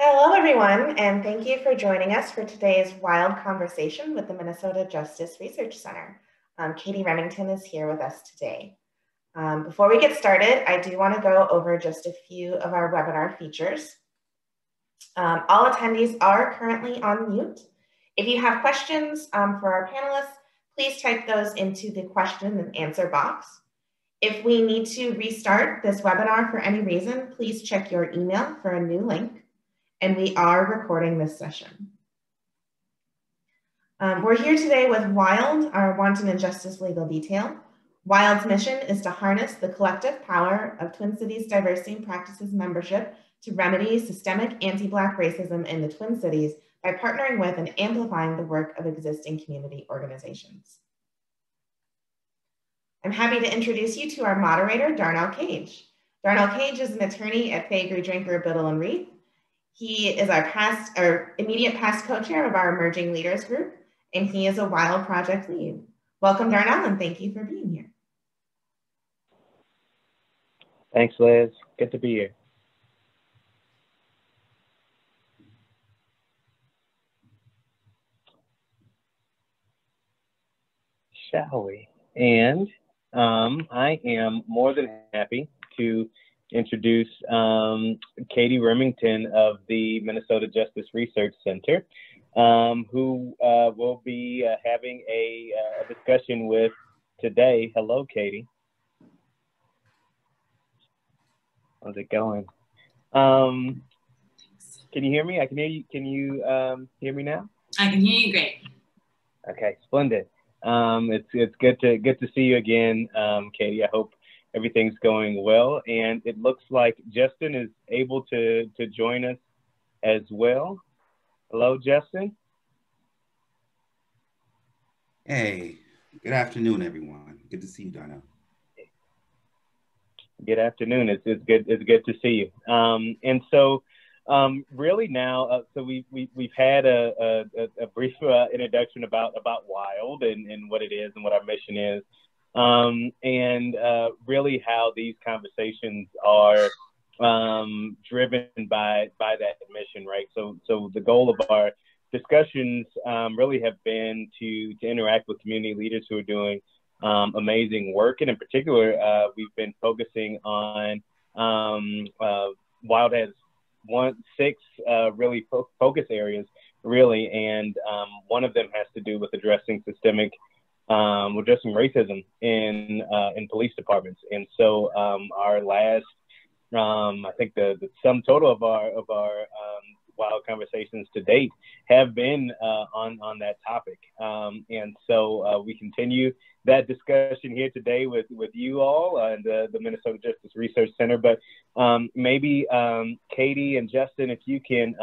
Hello, everyone, and thank you for joining us for today's wild conversation with the Minnesota Justice Research Center. Katie Remington is here with us today. Before we get started, I do want to go over just a few of our webinar features. All attendees are currently on mute. If you have questions for our panelists, please type those into the question and answer box. If we need to restart this webinar for any reason, please check your email for a new link. And we are recording this session. We're here today with WILD, our Wanton Injustice Legal Detail. WILD's mission is to harness the collective power of Twin Cities Diversity and Practices membership to remedy systemic anti-Black racism in the Twin Cities by partnering with and amplifying the work of existing community organizations. I'm happy to introduce you to our moderator, Darnell Cage. Darnell Cage is an attorney at Faegre Drinker, Biddle and Reed. He is our immediate past co-chair of our Emerging Leaders Group, and he is a WILD project lead. Welcome, Darnell, and thank you for being here. Thanks, Liz. Good to be here. Shall we? And I am more than happy to introduce Katie Remington of the Minnesota Justice Research Center, who will be having a discussion with today. Hello, Katie. How's it going? Can you hear me? I can hear you. Can you hear me now? I can hear you great. Okay, splendid. It's good to see you again, Katie. I hope everything's going well, and it looks like Justin is able to join us as well. Hello, Justin. Hey, good afternoon, everyone. Good to see you, Darnell. Good afternoon. It's good to see you. And so, really now, so we've had a brief introduction about WILD and what it is and what our mission is. And really how these conversations are driven by that mission, right? So the goal of our discussions really have been to interact with community leaders who are doing amazing work, and in particular, we've been focusing on WILD has six really focus areas, really, and one of them has to do with addressing racism in police departments. And so our last, I think the sum total of our WILD conversations to date have been on that topic. And so we continue that discussion here today with you all and the Minnesota Justice Research Center. But maybe Katie and Justin, if you can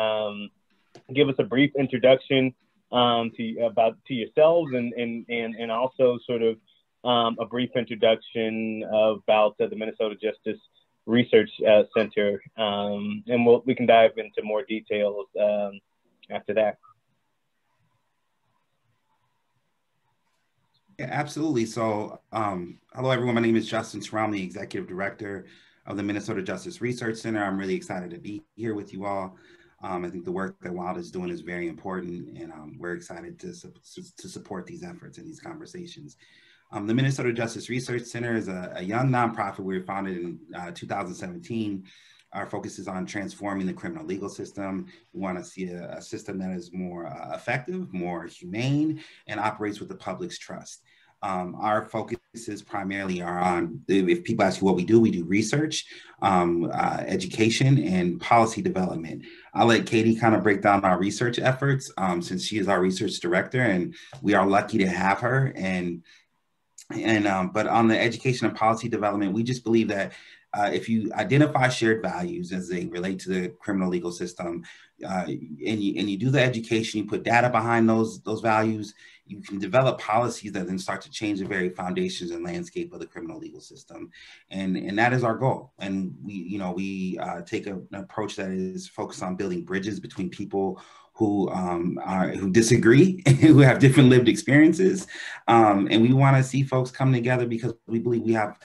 give us a brief introduction to yourselves and also sort of a brief introduction about the Minnesota Justice Research Center, and we can dive into more details after that. Yeah, absolutely. So, hello, everyone. My name is Justin Tsurami, Executive Director of the Minnesota Justice Research Center. I'm really excited to be here with you all. I think the work that WILD is doing is very important, and we're excited to support these efforts and these conversations. The Minnesota Justice Research Center is a young nonprofit. We were founded in 2017. Our focus is on transforming the criminal legal system. We want to see a system that is more effective, more humane, and operates with the public's trust. Our focuses primarily are on, if people ask you what we do research, education, and policy development. I'll let Katie kind of break down our research efforts since she is our research director, and we are lucky to have her. But on the education and policy development, we just believe that if you identify shared values as they relate to the criminal legal system, and you do the education, you put data behind those values, you can develop policies that then start to change the very foundations and landscape of the criminal legal system, and that is our goal. And we take an approach that is focused on building bridges between people who disagree, who have different lived experiences, and we want to see folks come together because we believe we have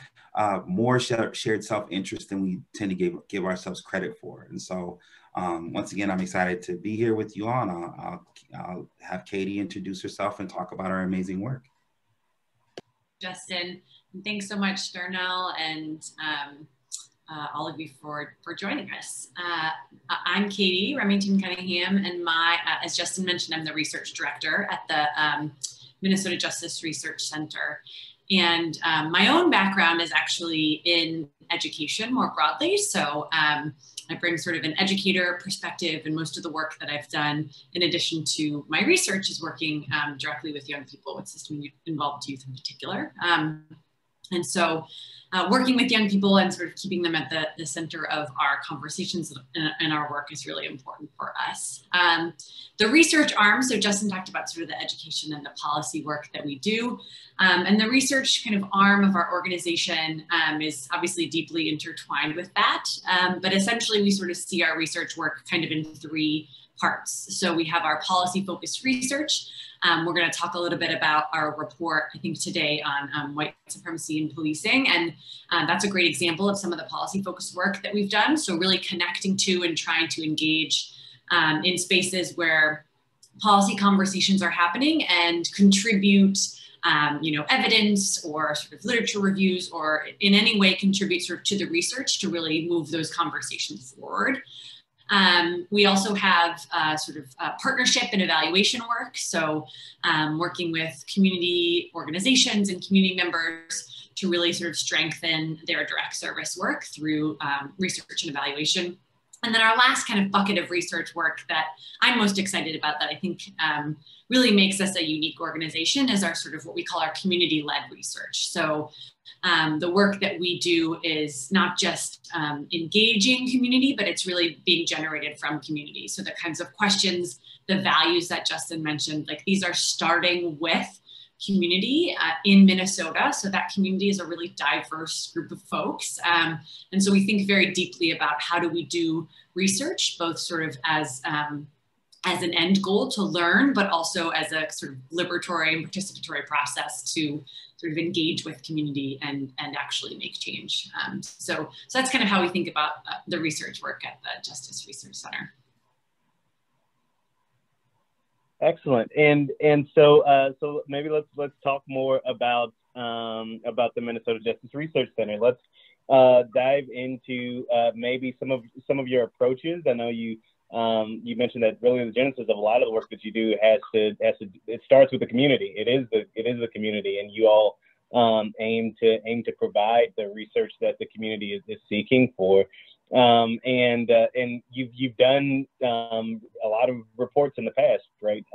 more shared self-interest than we tend to give ourselves credit for. And so Once again, I'm excited to be here with you all, and I'll have Katie introduce herself and talk about our amazing work. Justin, and thanks so much, Terrell, and all of you for joining us. I'm Katie Remington Cunningham, and as Justin mentioned, I'm the research director at the Minnesota Justice Research Center. And my own background is actually in education more broadly. So I bring sort of an educator perspective, and most of the work that I've done, in addition to my research, is working directly with young people, with system-involved youth in particular. And so working with young people and sort of keeping them at the center of our conversations and our work is really important for us. The research arm, so Justin talked about sort of the education and the policy work that we do. And the research kind of arm of our organization is obviously deeply intertwined with that. But essentially we sort of see our research work kind of in three parts. So we have our policy-focused research. We're going to talk a little bit about our report, I think, today on white supremacy in policing. And that's a great example of some of the policy-focused work that we've done. So really connecting to and trying to engage in spaces where policy conversations are happening and contribute evidence or sort of literature reviews, or in any way contribute sort of to the research to really move those conversations forward. We also have sort of partnership and evaluation work. So working with community organizations and community members to really sort of strengthen their direct service work through research and evaluation. And then our last kind of bucket of research work that I'm most excited about, that I think really makes us a unique organization, is our sort of what we call our community-led research. So the work that we do is not just engaging community, but it's really being generated from community. So the kinds of questions, the values that Justin mentioned, like these are starting with community in Minnesota. So that community is a really diverse group of folks. And so we think very deeply about how do we do research, both sort of as an end goal to learn, but also as a sort of liberatory and participatory process to sort of engage with community and actually make change. So that's kind of how we think about the research work at the Justice Research Center. Excellent. And so maybe let's talk more about the Minnesota Justice Research Center. Let's dive into maybe some of your approaches. I know you mentioned that really the genesis of a lot of the work that you do it starts with the community. It is the community, and you all aim to provide the research that the community is seeking for. And you've done a lot of reports in the past, right?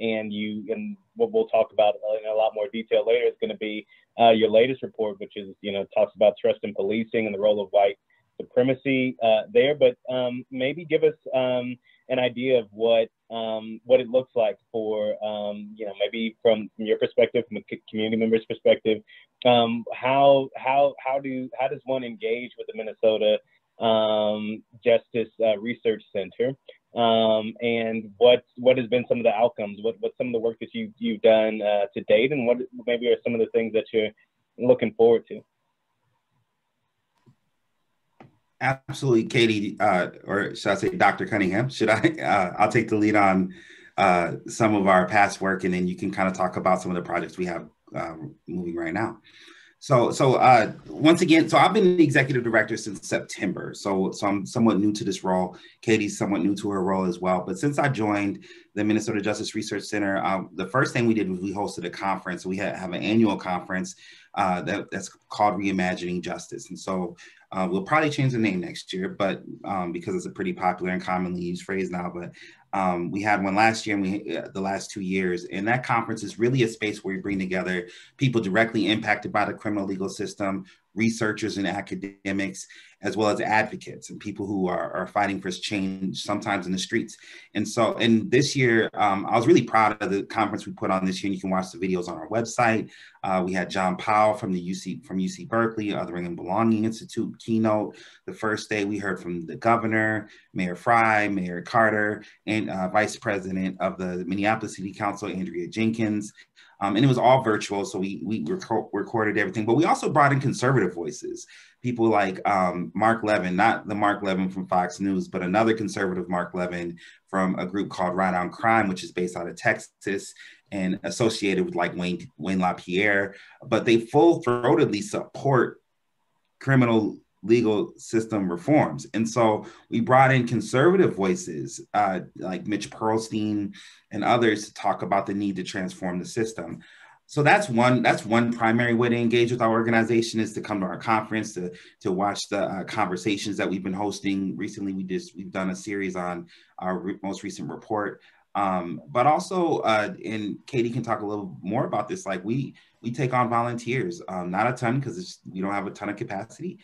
And what we'll talk about in a lot more detail later is going to be your latest report, which is talks about trust in policing and the role of white supremacy there. But maybe give us an idea of what it looks like for maybe from your perspective, from a community member's perspective. How does one engage with the Minnesota Justice Research Center, and what has been some of the outcomes? What's some of the work that you've done to date, and what maybe are some of the things that you're looking forward to? Absolutely, Katie, or should I say Dr. Cunningham? Should I? I'll take the lead on some of our past work, and then you can kind of talk about some of the projects we have moving right now. So once again, I've been the executive director since September. So I'm somewhat new to this role. Katie's somewhat new to her role as well. But since I joined the Minnesota Justice Research Center, the first thing we did was we hosted a conference. We have an annual conference that's called Reimagining Justice. And so we'll probably change the name next year, but because it's a pretty popular and commonly used phrase now. But we had one last year, and the last 2 years. And that conference is really a space where we bring together people directly impacted by the criminal legal system, researchers and academics, as well as advocates and people who are fighting for change, sometimes in the streets. And this year, I was really proud of the conference we put on this year. And you can watch the videos on our website. We had John Powell from UC Berkeley, Othering and Belonging Institute keynote. The first day we heard from the governor, Mayor Fry, Mayor Carter, and Vice President of the Minneapolis City Council, Andrea Jenkins. And it was all virtual, so we recorded everything. But we also brought in conservative voices, people like Mark Levin, not the Mark Levin from Fox News, but another conservative Mark Levin from a group called Right on Crime, which is based out of Texas and associated with like Wayne LaPierre. But they full-throatedly support criminal legal system reforms. And so we brought in conservative voices like Mitch Pearlstein and others to talk about the need to transform the system. So that's one primary way to engage with our organization, is to come to our conference, to watch the conversations that we've been hosting. Recently, we've done a series on our most recent report. But also, and Katie can talk a little more about this, like we take on volunteers, not a ton because we don't have a ton of capacity.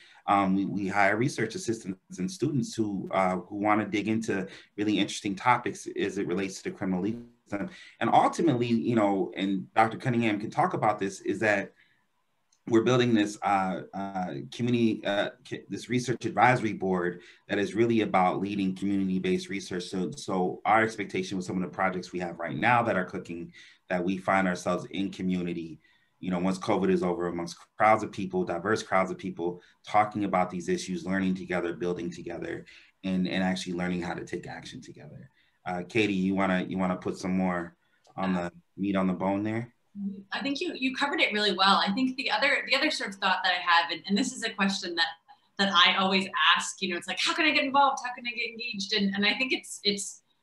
We hire research assistants and students who want to dig into really interesting topics as it relates to the criminal legal system. And ultimately, you know, and Dr. Cunningham can talk about this, is that we're building this community, this research advisory board that is really about leading community-based research. So our expectation with some of the projects we have right now that are cooking, that we find ourselves in community, you know, once COVID is over, amongst crowds of people, diverse crowds of people, talking about these issues, learning together, building together, and actually learning how to take action together. Katie, you wanna put some more on the meat on the bone there? I think you covered it really well. I think the other sort of thought that I have, and this is a question that I always ask, you know, it's like, how can I get involved? How can I get engaged? And I think it's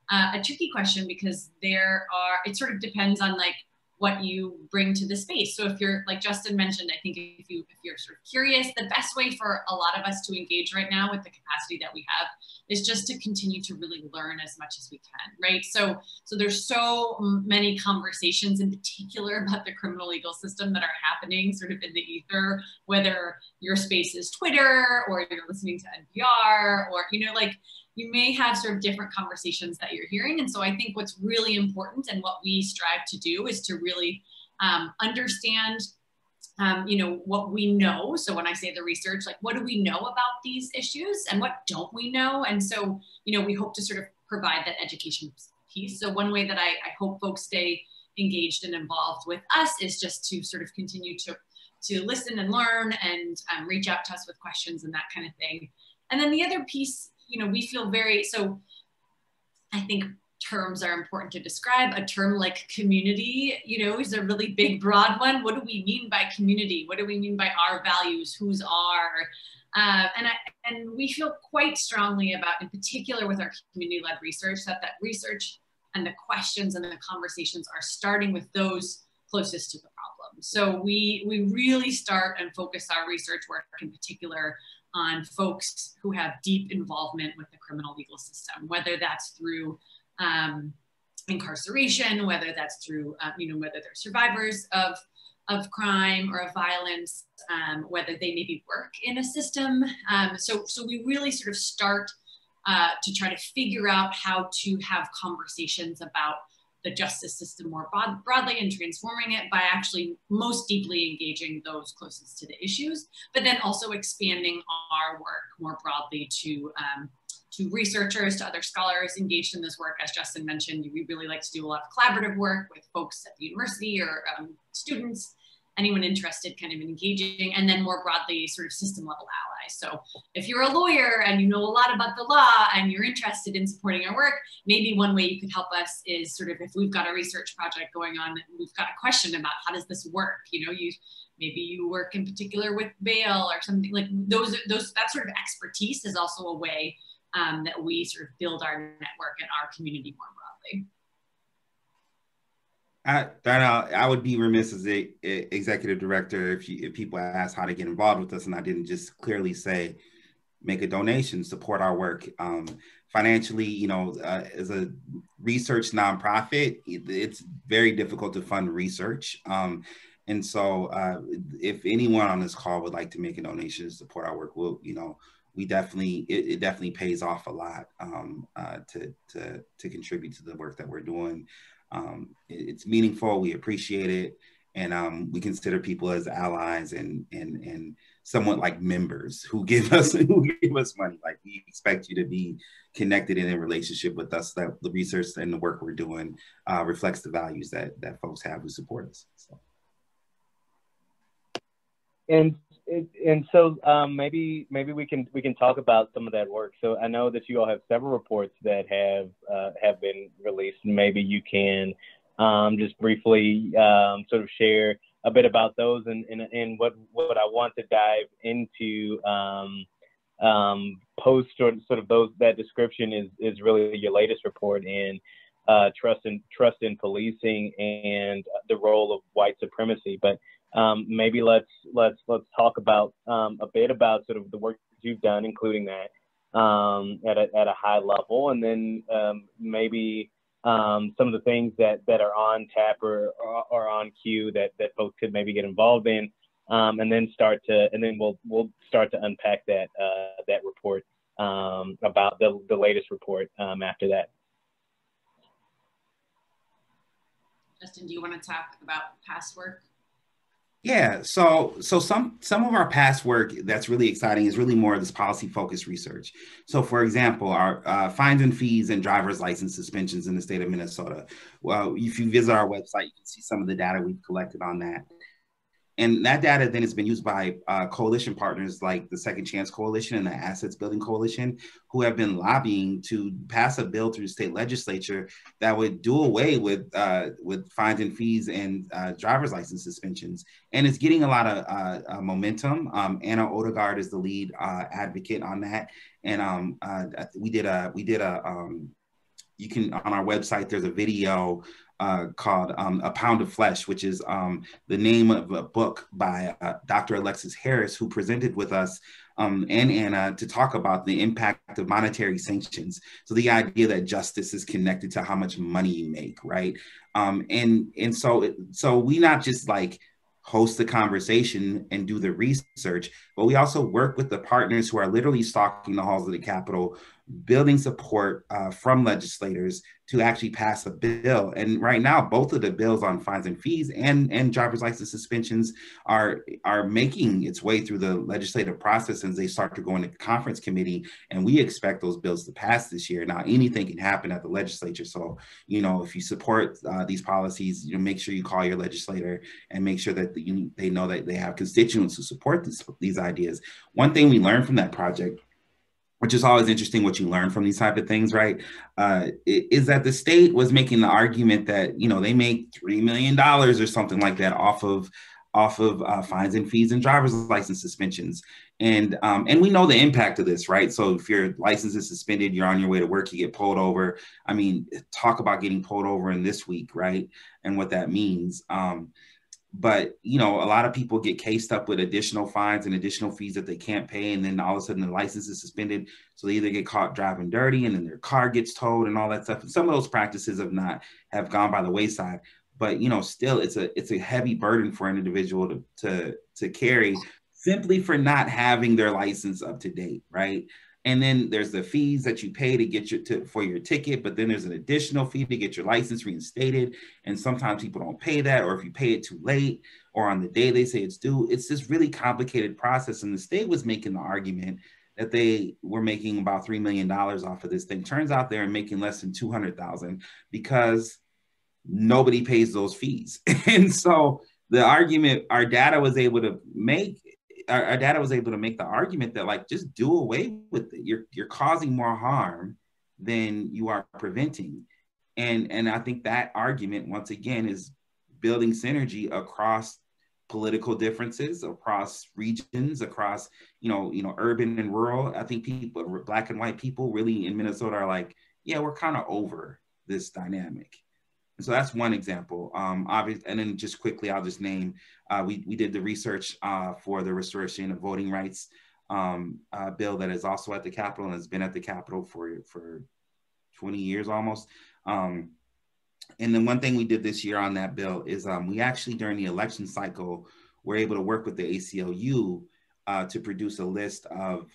a tricky question, because it sort of depends on like what you bring to the space. So if you're, like Justin mentioned, I think if you're sort of curious, the best way for a lot of us to engage right now with the capacity that we have is just to continue to really learn as much as we can, right? So there's so many conversations in particular about the criminal legal system that are happening sort of in the ether, whether your space is Twitter or you're listening to NPR, or, you know, like, you may have sort of different conversations that you're hearing. And so I think what's really important, and what we strive to do, is to really understand, you know, what we know. So when I say the research, like, what do we know about these issues and what don't we know? And so, you know, we hope to sort of provide that education piece. So one way that I hope folks stay engaged and involved with us is just to sort of continue to listen and learn, and reach out to us with questions and that kind of thing. And then the other piece, you know, we feel so I think terms are important to describe. A term like community, you know, is a really big, broad one. What do we mean by community? What do we mean by our values? Whose are? And we feel quite strongly about, in particular with our community-led research, that research and the questions and the conversations are starting with those closest to the problem. So we really start and focus our research work in particular on folks who have deep involvement with the criminal legal system, whether that's through incarceration, whether that's through, you know, whether they're survivors of crime or of violence, whether they maybe work in a system. So we really sort of start to try to figure out how to have conversations about the justice system more broadly, and transforming it by actually most deeply engaging those closest to the issues, but then also expanding our work more broadly to researchers, to other scholars engaged in this work. As Justin mentioned, we really like to do a lot of collaborative work with folks at the university, or students, anyone interested kind of engaging, and then more broadly sort of system level allies. So if you're a lawyer and you know a lot about the law and you're interested in supporting our work, maybe one way you could help us is sort of, if we've got a research project going on, we've got a question about how does this work? You know, maybe you work in particular with bail or something like that sort of expertise is also a way that we sort of build our network and our community more broadly. I would be remiss as a executive director if people ask how to get involved with us, and I didn't just clearly say, make a donation, support our work. Financially, you know, as a research nonprofit, it's very difficult to fund research. And so if anyone on this call would like to make a donation to support our work, it definitely pays off a lot to contribute to the work that we're doing. It's meaningful. We appreciate it. And we consider people as allies and somewhat like members who give us money. Like, we expect you to be connected and in relationship with us. That the research and the work we're doing reflects the values that folks have who support us. So. And so maybe we can talk about some of that work. So I know that you all have several reports that have been released, and maybe you can just briefly sort of share a bit about those, and what I want to dive into post sort of those, that description is really your latest report in trust in policing and the role of white supremacy. But maybe let's talk about a bit about sort of the work that you've done, including that at a high level, and then maybe some of the things that are on tap or on queue that folks could maybe get involved in, and then we'll start to unpack that report about the latest report after that. Justin, do you want to talk about past work? Yeah, so some of our past work that's really exciting is really more of this policy-focused research. So, for example, our fines and fees and driver's license suspensions in the state of Minnesota. Well, if you visit our website, you can see some of the data we've collected on that. And that data then has been used by coalition partners like the Second Chance Coalition and the Assets Building Coalition, who have been lobbying to pass a bill through the state legislature that would do away with fines and fees and driver's license suspensions. And it's getting a lot of momentum. Anna Odegaard is the lead advocate on that. And you can, on our website, there's a video called A Pound of Flesh, which is the name of a book by Dr. Alexis Harris, who presented with us and Anna to talk about the impact of monetary sanctions. So the idea that justice is connected to how much money you make, right? And so we not just like host the conversation and do the research, but we also work with the partners who are literally stalking the halls of the Capitol, building support from legislators to actually pass a bill. And right now, both of the bills on fines and fees and driver's license suspensions are making its way through the legislative process as they start to go into conference committee. And we expect those bills to pass this year. Now, anything can happen at the legislature. So, if you support these policies, make sure you call your legislator and make sure that they know that they have constituents who support these ideas. One thing we learned from that project, which is always interesting what you learn from these type of things, right? Is that the state was making the argument that, they make $3 million or something like that off of fines and fees and driver's license suspensions. And we know the impact of this, right? So if your license is suspended, you're on your way to work, you get pulled over. I mean, talk about getting pulled over in this week, right? And what that means. But, a lot of people get cased up with additional fines and additional fees that they can't pay. And then all of a sudden the license is suspended. So they either get caught driving dirty and then their car gets towed and all that stuff. And some of those practices have gone by the wayside. But, still it's a heavy burden for an individual to carry simply for not having their license up to date, right? And then there's the fees that you pay to get for your ticket, but then there's an additional fee to get your license reinstated. And sometimes people don't pay that, or if you pay it too late or on the day they say it's due, it's this really complicated process. And the state was making the argument that they were making about $3 million off of this thing. Turns out they're making less than $200,000 because nobody pays those fees. And so the argument our data was able to make the argument that, like, just do away with it. You're causing more harm than you are preventing. And I think that argument, once again, is building synergy across political differences, across regions, across, urban and rural. I think people, Black and white people really in Minnesota are like, yeah, we're kind of over this dynamic. And so that's one example. Obviously, and then just quickly, I'll just name, we did the research for the restoration of voting rights bill that is also at the Capitol and has been at the Capitol for 20 years almost. And then one thing we did this year on that bill is we actually, during the election cycle, were able to work with the ACLU to produce a list of,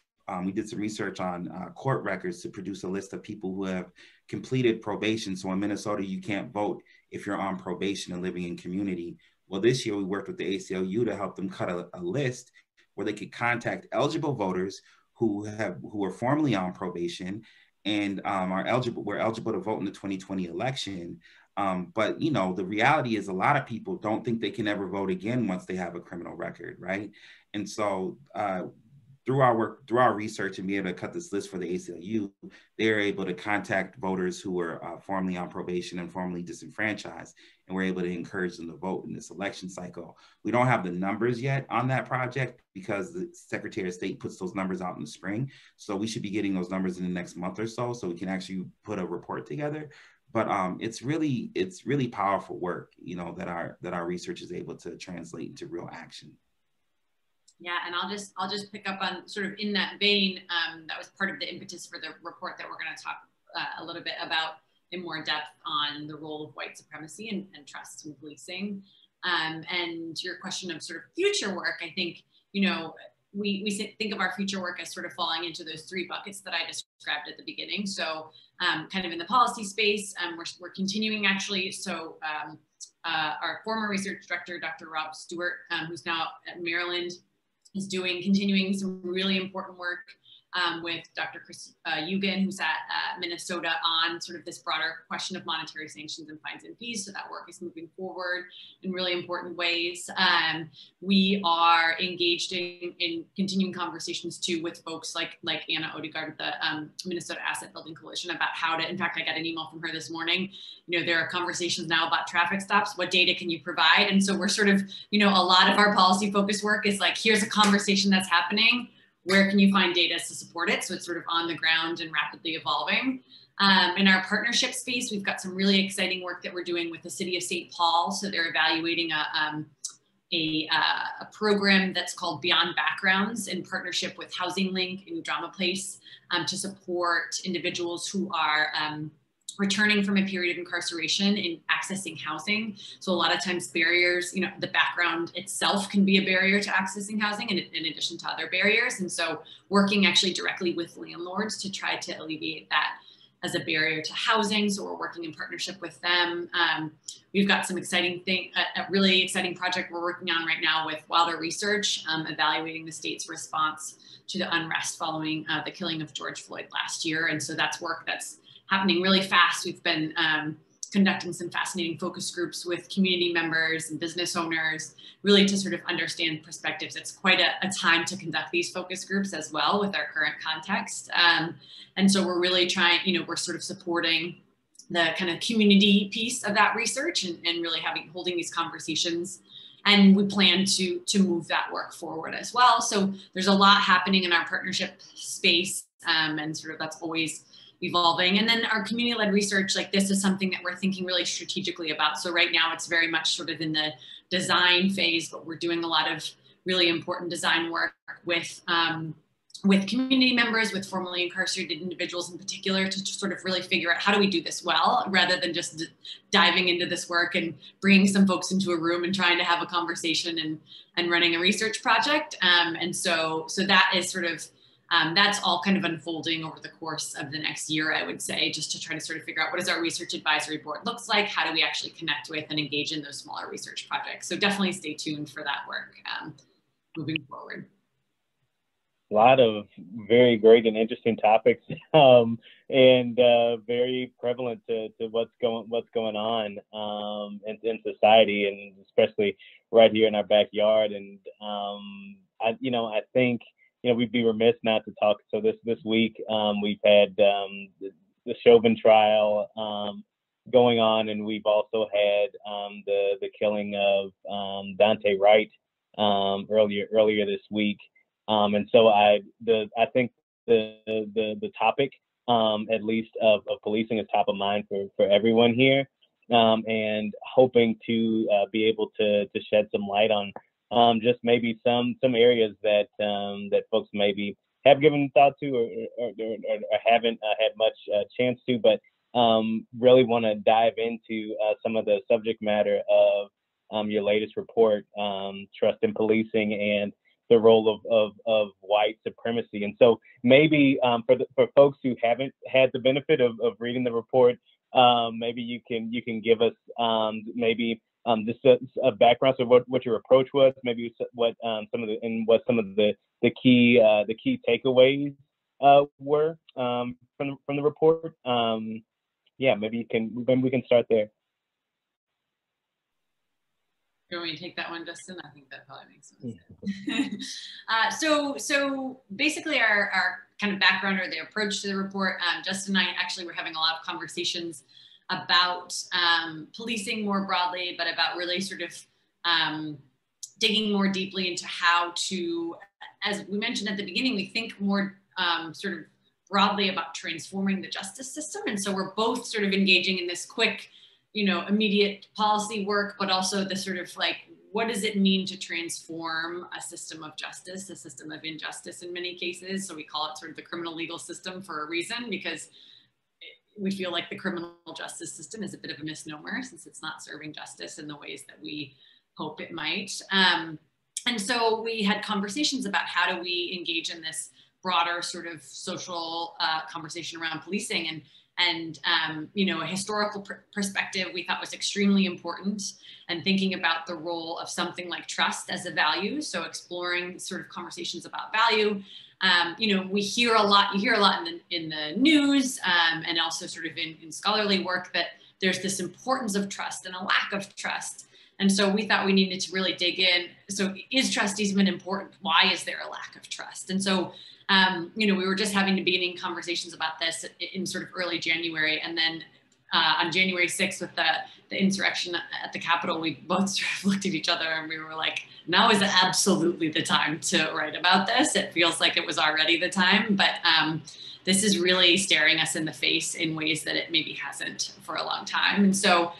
we did some research on court records to produce a list of people who have completed probation. So in Minnesota, you can't vote if you're on probation and living in community. Well, this year we worked with the ACLU to help them cut a list where they could contact eligible voters who are formerly on probation and were eligible to vote in the 2020 election. But the reality is a lot of people don't think they can ever vote again once they have a criminal record, right? And so through our research and being able to cut this list for the ACLU, they're able to contact voters who were formerly on probation and formerly disenfranchised, and we're able to encourage them to vote in this election cycle. We don't have the numbers yet on that project because the Secretary of State puts those numbers out in the spring. So we should be getting those numbers in the next month or so we can actually put a report together. But it's really powerful work, that our research is able to translate into real action. Yeah, and I'll just pick up on sort of in that vein. That was part of the impetus for the report that we're going to talk a little bit about in more depth on the role of white supremacy and trust in policing. And your question of sort of future work, I think, we think of our future work as sort of falling into those three buckets that I described at the beginning. So kind of in the policy space, we're continuing actually. So our former research director, Dr. Rob Stewart, who's now at Maryland, is continuing some really important work with Dr. Chris Eugen, who's at Minnesota, on sort of this broader question of monetary sanctions and fines and fees. So that work is moving forward in really important ways. We are engaged in continuing conversations too with folks like Anna Odegaard, the Minnesota Asset Building Coalition, about how to, in fact, I got an email from her this morning. There are conversations now about traffic stops. What data can you provide? And so we're sort of, a lot of our policy focused work is like, here's a conversation that's happening. Where can you find data to support it? So it's sort of on the ground and rapidly evolving. In our partnership space, we've got some really exciting work that we're doing with the city of St. Paul. So they're evaluating a program that's called Beyond Backgrounds in partnership with Housing Link and Drama Place to support individuals who are returning from a period of incarceration in accessing housing. So a lot of times barriers, the background itself can be a barrier to accessing housing in addition to other barriers. And so working actually directly with landlords to try to alleviate that as a barrier to housing. So we're working in partnership with them. We've got some exciting a really exciting project we're working on right now with Wilder Research, evaluating the state's response to the unrest following the killing of George Floyd last year. And so that's work that's happening really fast. We've been conducting some fascinating focus groups with community members and business owners, really to sort of understand perspectives. It's quite a time to conduct these focus groups as well with our current context. And so we're really trying, we're sort of supporting the kind of community piece of that research and really holding these conversations. And we plan to move that work forward as well. So there's a lot happening in our partnership space, and sort of that's always evolving. And then our community-led research, like this is something that we're thinking really strategically about. So right now it's very much sort of in the design phase, but we're doing a lot of really important design work with community members, with formerly incarcerated individuals in particular, to sort of really figure out how do we do this well, rather than just diving into this work and bringing some folks into a room and trying to have a conversation and running a research project. And so that is sort of, that's all kind of unfolding over the course of the next year, I would say, just to try to sort of figure out what does our research advisory board looks like? How do we actually connect with and engage in those smaller research projects? So definitely stay tuned for that work moving forward. A lot of very great and interesting topics, and very prevalent to what's going on in society, and especially right here in our backyard. And I think we'd be remiss not to talk. So this week we've had the Chauvin trial going on, and we've also had the killing of Daunte Wright earlier this week. And so I think the topic, at least of policing, is top of mind for everyone here, and hoping to be able to shed some light on just maybe some areas that folks maybe have given thought to or haven't had much chance to, but really want to dive into some of the subject matter of your latest report, Trust in Policing, and the role of white supremacy. And so maybe for folks who haven't had the benefit of reading the report, maybe you can give us maybe just a background of what your approach was, maybe what some of the key takeaways were from the report. Yeah, maybe we can start there. You want me to take that one, Justin? I think that probably makes sense. So basically our kind of background or the approach to the report, Justin and I actually were having a lot of conversations about policing more broadly, but about really sort of digging more deeply into how to, as we mentioned at the beginning, we think more sort of broadly about transforming the justice system. And so we're both sort of engaging in this quick, immediate policy work, but also the sort of like, what does it mean to transform a system of justice, a system of injustice in many cases? So we call it sort of the criminal legal system for a reason, because we feel like the criminal justice system is a bit of a misnomer since it's not serving justice in the ways that we hope it might. And so we had conversations about how do we engage in this broader sort of social conversation around policing, and a historical perspective we thought was extremely important, and thinking about the role of something like trust as a value. So exploring sort of conversations about value. You hear a lot in the news and also sort of in scholarly work that there's this importance of trust and a lack of trust. And so we thought we needed to really dig in. So is trust even important? Why is there a lack of trust? And so we were just having beginning conversations about this in sort of early January. And then on January 6th with the insurrection at the Capitol, we both sort of looked at each other and we were like, now is absolutely the time to write about this. It feels like it was already the time, but this is really staring us in the face in ways that it maybe hasn't for a long time. And so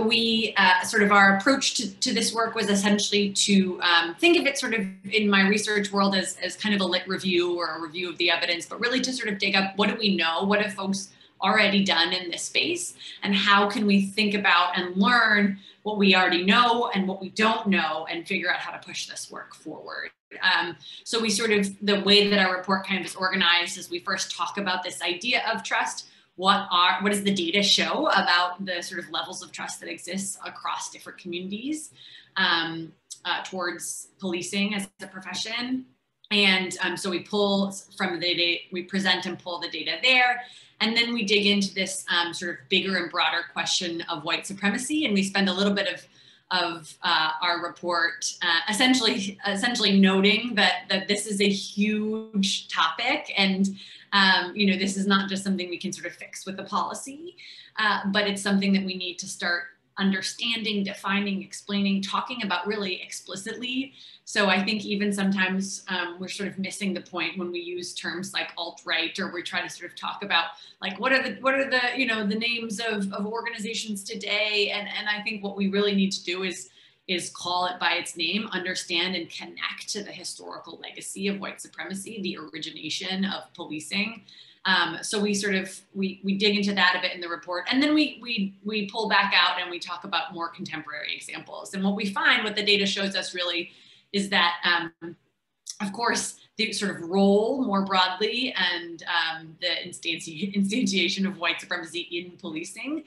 we sort of our approach to this work was essentially to think of it sort of in my research world as kind of a lit review or a review of the evidence, but really to sort of dig up, what do we know? What have folks already done in this space? And how can we think about and learn what we already know and what we don't know and figure out how to push this work forward? So we sort of, the way that our report kind of is organized is we first talk about this idea of trust. What does the data show about the sort of levels of trust that exists across different communities towards policing as a profession? And so we pull from the data, we present and pull the data there. And then we dig into this sort of bigger and broader question of white supremacy. And we spend a little bit of our report essentially noting that this is a huge topic, and this is not just something we can sort of fix with a policy, but it's something that we need to start understanding, defining, explaining, talking about really explicitly. So I think even sometimes we're sort of missing the point when we use terms like alt-right, or we try to sort of talk about like what are the names of organizations today, and I think what we really need to do is call it by its name, understand and connect to the historical legacy of white supremacy, the origination of policing. So we sort of, we dig into that a bit in the report, and then we pull back out and we talk about more contemporary examples. And what we find, what the data shows us really, is that, of course, the sort of role more broadly and the instantiation of white supremacy in policing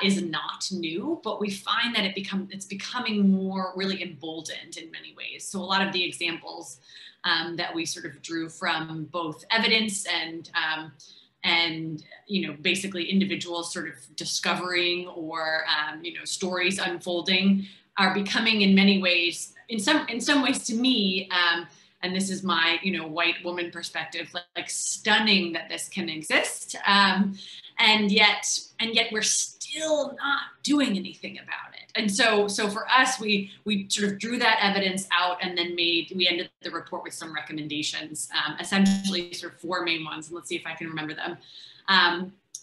is not new, but we find that it's becoming more really emboldened in many ways. So a lot of the examples that we sort of drew from both evidence and basically individuals sort of discovering or stories unfolding are becoming in many ways, in some ways to me, and this is my white woman perspective, like stunning that this can exist, and yet we're still not doing anything about it. And so for us, we sort of drew that evidence out, and then we ended the report with some recommendations, essentially sort of 4 main ones, and let's see if I can remember them.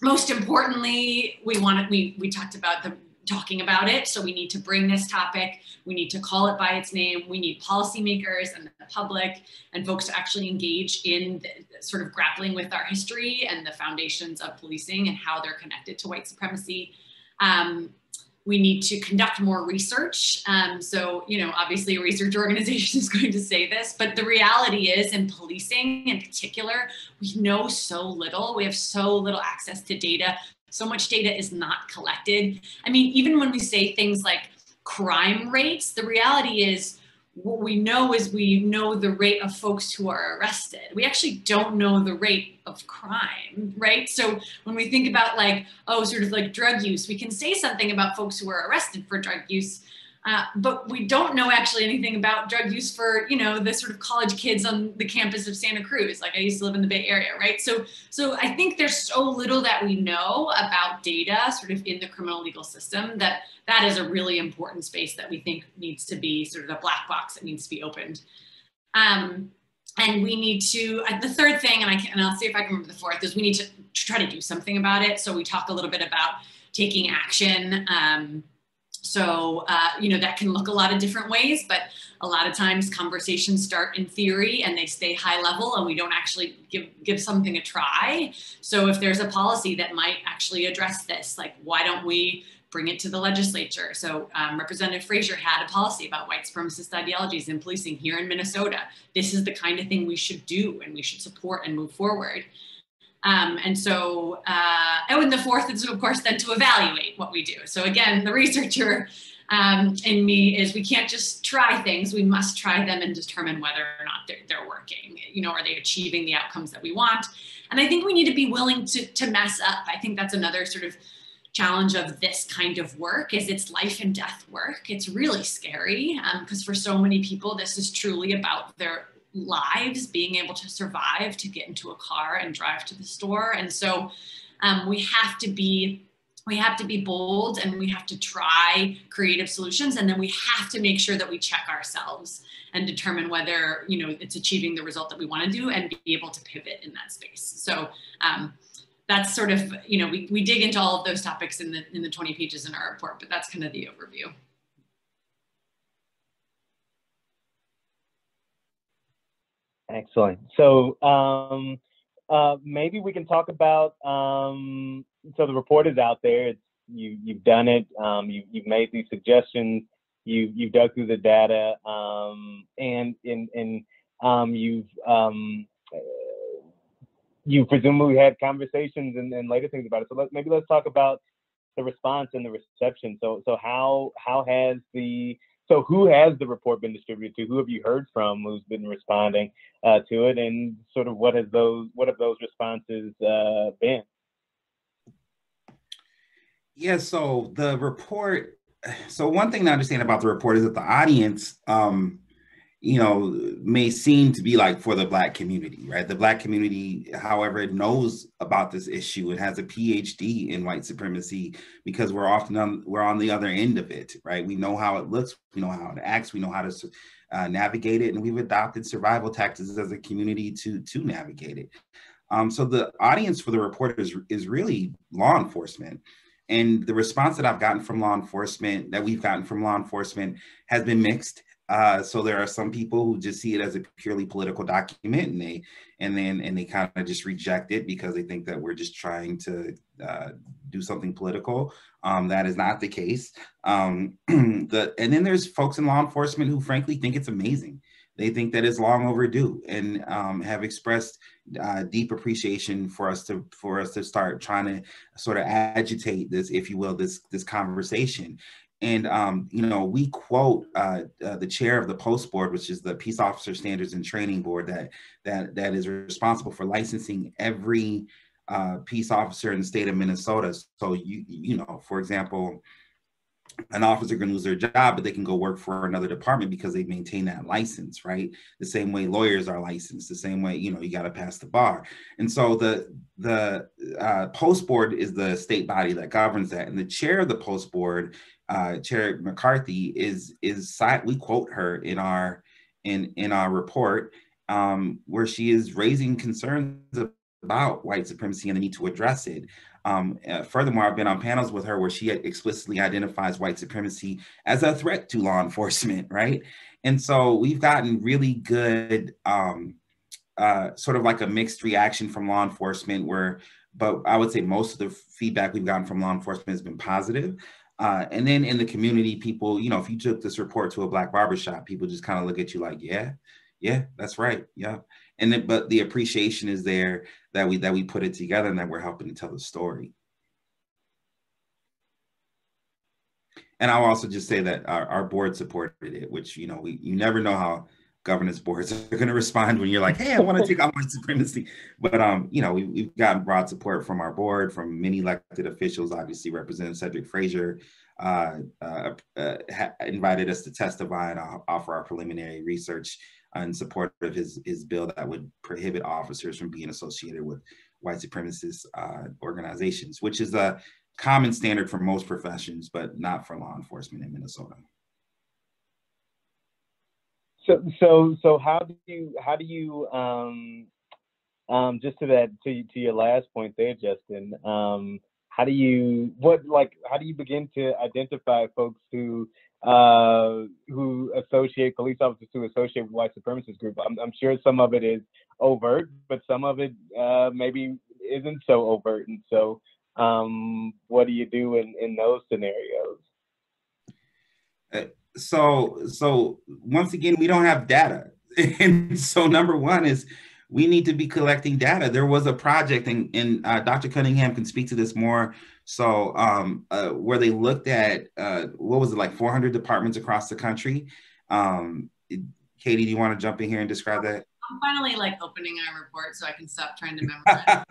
Most importantly, we talked about talking about it. So we need to bring this topic, we need to call it by its name, we need policymakers and the public and folks to actually engage in sort of grappling with our history and the foundations of policing and how they're connected to white supremacy. We need to conduct more research. So, obviously a research organization is going to say this, but the reality is in policing in particular, we know so little, we have so little access to data, so much data is not collected. I mean, even when we say things like crime rates, the reality is what we know is we know the rate of folks who are arrested. We actually don't know the rate of crime, right? So when we think about like, oh, sort of like drug use, we can say something about folks who are arrested for drug use, but we don't know actually anything about drug use for, you know, the sort of college kids on the campus of Santa Cruz. Like I used to live in the Bay Area, right? So I think there's so little that we know about data sort of in the criminal legal system that is a really important space that we think needs to be sort of a black box that needs to be opened. And we need to, the third thing, and I'll see if I can remember the fourth, is we need to try to do something about it. So we talk a little bit about taking action. You know, that can look a lot of different ways, but a lot of times conversations start in theory and they stay high level and we don't actually give something a try. So if there's a policy that might actually address this, like why don't we bring it to the legislature? So Representative Frazier had a policy about white supremacist ideologies in policing here in Minnesota. This is the kind of thing we should do and we should support and move forward. And the fourth is, of course, then to evaluate what we do. So again, the researcher in me is we can't just try things, we must try them and determine whether or not they're working. You know, are they achieving the outcomes that we want? And I think we need to be willing to mess up. I think that's another sort of challenge of this kind of work is it's life and death work. It's really scary because for so many people, this is truly about their lives, being able to survive, to get into a car and drive to the store. And so we have to be bold and we have to try creative solutions. And then we have to make sure that we check ourselves and determine whether, you know, it's achieving the result that we want to do and be able to pivot in that space. So that's sort of, you know, we dig into all of those topics in the 20 pages in our report, but that's kind of the overview. Excellent. So maybe we can talk about, so the report is out there. You've done it. You've made these suggestions. You've dug through the data, and you presumably had conversations and later things about it. So let's talk about the response and the reception. So who has the report been distributed to? Who have you heard from who's been responding to it, and sort of what have those responses been? Yeah, so the report. So one thing to understand about the report is that the audience, you know, may seem to be like for the Black community, right? The Black community, however, it knows about this issue. It has a PhD in white supremacy because we're on the other end of it, right? We know how it looks, we know how it acts, we know how to navigate it, and we've adopted survival tactics as a community to navigate it. So the audience for the report is really law enforcement. And the response that we've gotten from law enforcement has been mixed. So there are some people who just see it as a purely political document, and they kind of just reject it because they think that we're just trying to do something political. That is not the case. And then there's folks in law enforcement who frankly think it's amazing. They think that it's long overdue and have expressed deep appreciation for us to start trying to sort of agitate this, if you will, this conversation. And, you know, we quote the chair of the POST board, which is the Peace Officer Standards and Training Board that is responsible for licensing every peace officer in the state of Minnesota. So, you know, for example, an officer can lose their job, but they can go work for another department because they maintain that license, right? The same way lawyers are licensed, the same way, you know, you got to pass the bar. And so the POST board is the state body that governs that. And the chair of the POST board, Chair McCarthy, we quote her in our report, where she is raising concerns about white supremacy and the need to address it. Furthermore, I've been on panels with her where she explicitly identifies white supremacy as a threat to law enforcement, right? And so we've gotten really good, sort of like a mixed reaction from law enforcement but I would say most of the feedback we've gotten from law enforcement has been positive. And then in the community, people, you know, if you took this report to a Black barbershop, people just kind of look at you like, yeah, that's right. Yeah. And then, but the appreciation is there that we put it together and that we're helping to tell the story. And I'll also just say that our board supported it, which, you never know how governance boards are going to respond when you're like, hey, I want to take on white supremacy. But, we've gotten broad support from our board, from many elected officials. Obviously, Representative Cedric Frazier invited us to testify and offer our preliminary research in support of his bill that would prohibit officers from being associated with white supremacist organizations, which is a common standard for most professions, but not for law enforcement in Minnesota. So how do you just to your last point there, Justin, how do you begin to identify folks who associate police officers who associate with white supremacist groups? I'm sure some of it is overt, but some of it maybe isn't so overt. And so what do you do in those scenarios? So once again, we don't have data. And so number one is we need to be collecting data. There was a project, and Dr. Cunningham can speak to this more. So where they looked at, 400 departments across the country. Katie, do you want to jump in here and describe that? I'm finally opening our report so I can stop trying to memorize.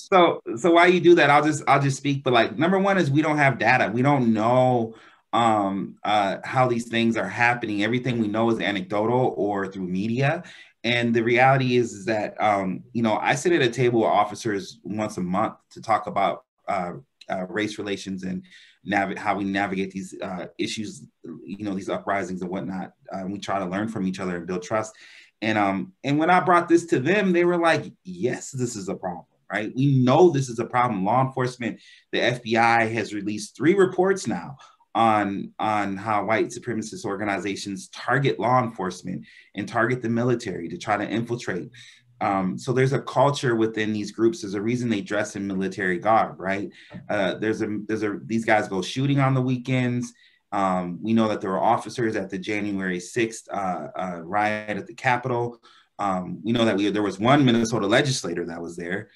So while you do that, I'll just speak. But number one is we don't have data. We don't know how these things are happening. Everything we know is anecdotal or through media. And the reality is that, I sit at a table with officers once a month to talk about race relations and how we navigate these issues, these uprisings and whatnot. We try to learn from each other and build trust. And when I brought this to them, they were like, yes, this is a problem, right? We know this is a problem. Law enforcement, the FBI has released 3 reports now on how white supremacist organizations target law enforcement and target the military to try to infiltrate. So there's a culture within these groups. There's a reason they dress in military garb, right? These guys go shooting on the weekends. We know that there were officers at the January 6th riot at the Capitol. We know that there was one Minnesota legislator that was there.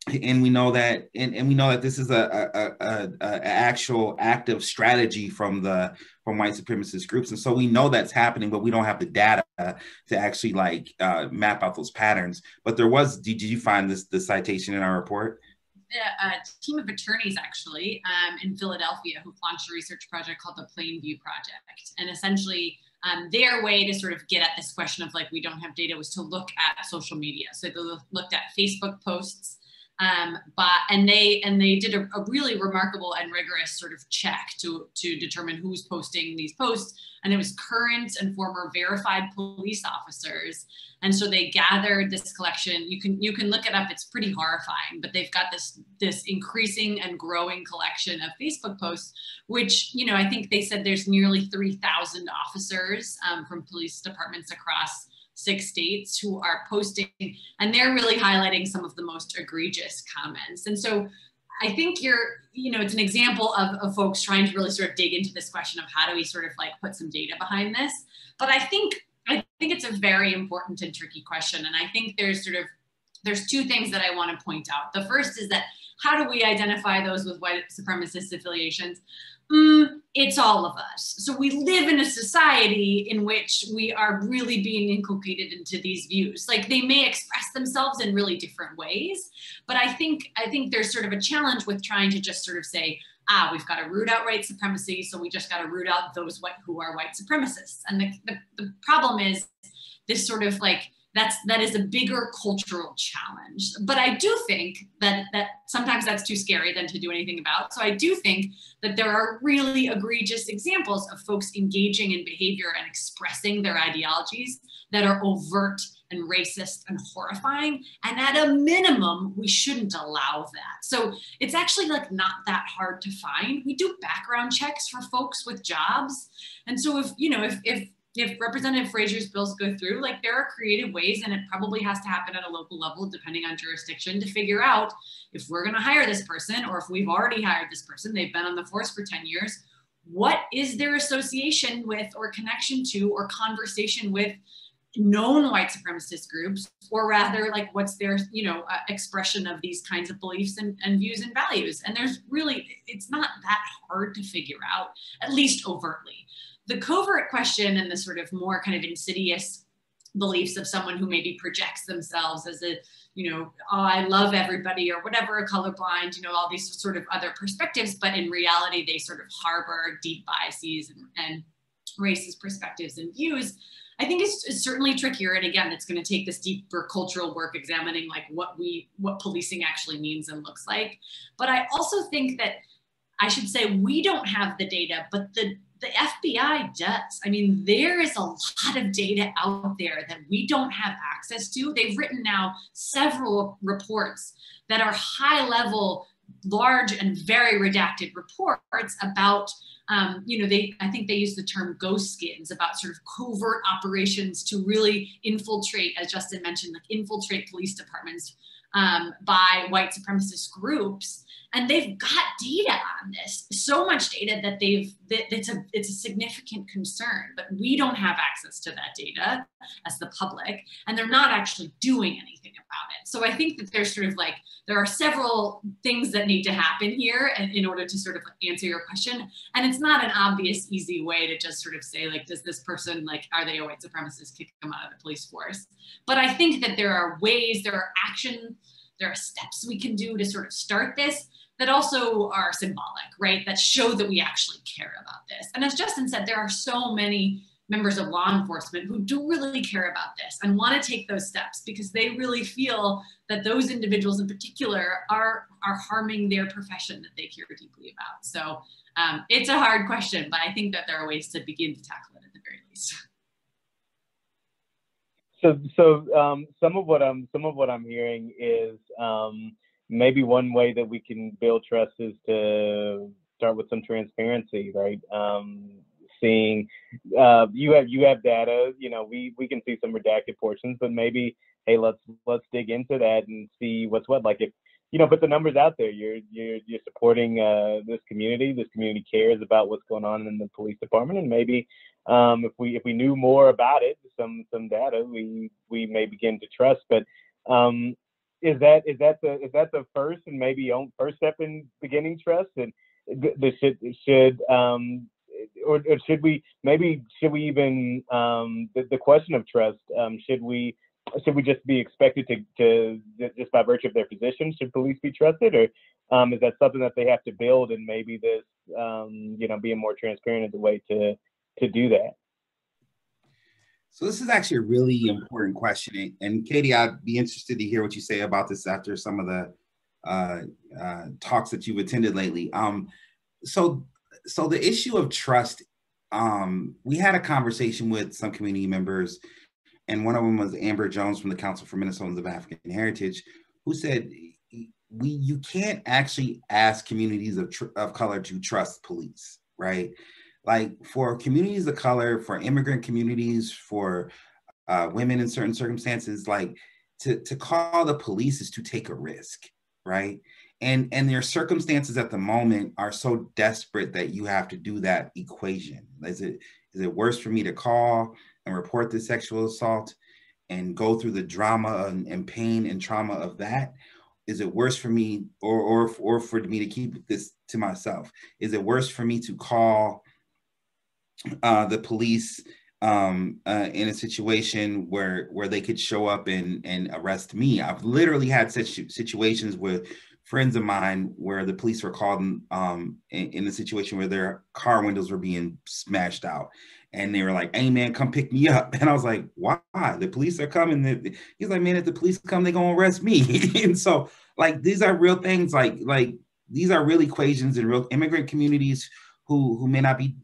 And we know that, and we know that this is a actual active strategy from white supremacist groups, and so we know that's happening, but we don't have the data to actually map out those patterns. But there was. Did you find the citation in our report? A team of attorneys actually in Philadelphia who launched a research project called the Plainview Project, and essentially. Their way to sort of get at this question of we don't have data was to look at social media. So they looked at Facebook posts. And they did a really remarkable and rigorous sort of check to determine who's posting these posts. And it was current and former verified police officers. And so they gathered this collection. You can look it up. It's pretty horrifying, but they've got this increasing and growing collection of Facebook posts, which, I think they said there's nearly 3,000 officers from police departments across 6 states who are posting, and they're really highlighting some of the most egregious comments. And so I think it's an example of folks trying to really sort of dig into this question of how do we sort of put some data behind this. But I think it's a very important and tricky question. And I think there's 2 things that I want to point out. The first is that how do we identify those with white supremacist affiliations? It's all of us. So we live in a society in which we are really being inculcated into these views. They may express themselves in really different ways, but I think there's sort of a challenge with trying to just sort of say, we've got to root out white supremacy, so we just got to root out those who are white supremacists. And the problem is this sort of that is a bigger cultural challenge. But I do think that sometimes that's too scary than to do anything about. So I do think that there are really egregious examples of folks engaging in behavior and expressing their ideologies that are overt and racist and horrifying. And at a minimum, we shouldn't allow that. So it's actually not that hard to find. We do background checks for folks with jobs. And so if Representative Frazier's bills go through, there are creative ways, and it probably has to happen at a local level, depending on jurisdiction, to figure out if we're going to hire this person, or if we've already hired this person, they've been on the force for 10 years, what is their association with or connection to or conversation with known white supremacist groups, or rather like what's their, expression of these kinds of beliefs and views and values. And there's really, it's not that hard to figure out, at least overtly. The covert question and the sort of more kind of insidious beliefs of someone who maybe projects themselves as a, oh, I love everybody or whatever, a colorblind, all these sort of other perspectives, but in reality, they sort of harbor deep biases and racist perspectives and views. I think it's certainly trickier. And again, it's going to take this deeper cultural work examining like what policing actually means and looks like. But I also think that I should say we don't have the data, but the FBI does. I mean, there is a lot of data out there that we don't have access to. They've written now several reports that are high level, large and very redacted reports about, I think they use the term ghost skins, about sort of covert operations to really infiltrate, as Justin mentioned, like infiltrate police departments by white supremacist groups. And they've got data on this, so much data that it's a significant concern, but we don't have access to that data as the public, and they're not actually doing anything about it. So I think that there's sort of like, there are several things that need to happen here in order to sort of answer your question. And it's not an obvious, easy way to just sort of say like, does this person, like, are they a white supremacist, kick them out of the police force? But I think that there are ways, there are action, there are steps we can do to sort of start this that also are symbolic, right? That show that we actually care about this. And as Justin said, there are so many members of law enforcement who do really care about this and want to take those steps because they really feel that those individuals in particular are harming their profession that they care deeply about. So it's a hard question, but I think that there are ways to begin to tackle it at the very least. So some of what I'm hearing is maybe one way that we can build trust is to start with some transparency, right? Seeing you have data, we can see some redacted portions, but maybe, hey, let's dig into that and see what's what. Like if put the numbers out there, you're supporting this community. This community cares about what's going on in the police department, and maybe if we knew more about it, some data, we may begin to trust. But is that the first and maybe first step in beginning trust? And should we even the question of trust? Should we just be expected to just by virtue of their position, should police be trusted, or is that something that they have to build? And maybe this being more transparent is the way to do that. So this is actually a really important question. And Katie, I'd be interested to hear what you say about this after some of the talks that you've attended lately. So the issue of trust, we had a conversation with some community members, and one of them was Amber Jones from the Council for Minnesotans of African Heritage, who said, you can't actually ask communities of color to trust police, right? Like for communities of color, for immigrant communities, for women in certain circumstances, like to call the police is to take a risk, right? And their circumstances at the moment are so desperate that you have to do that equation. Is it worse for me to call and report the sexual assault and go through the drama and pain and trauma of that? Is it worse for me or for me to keep this to myself? Is it worse for me to call the police in a situation where they could show up and arrest me? I've literally had such situations with friends of mine where the police were called in a situation where their car windows were being smashed out. And they were like, hey, man, come pick me up. And I was like, why? The police are coming. He's like, man, if the police come, they're going to arrest me. And so, like, these are real things. Like these are real equations in real immigrant communities who may not be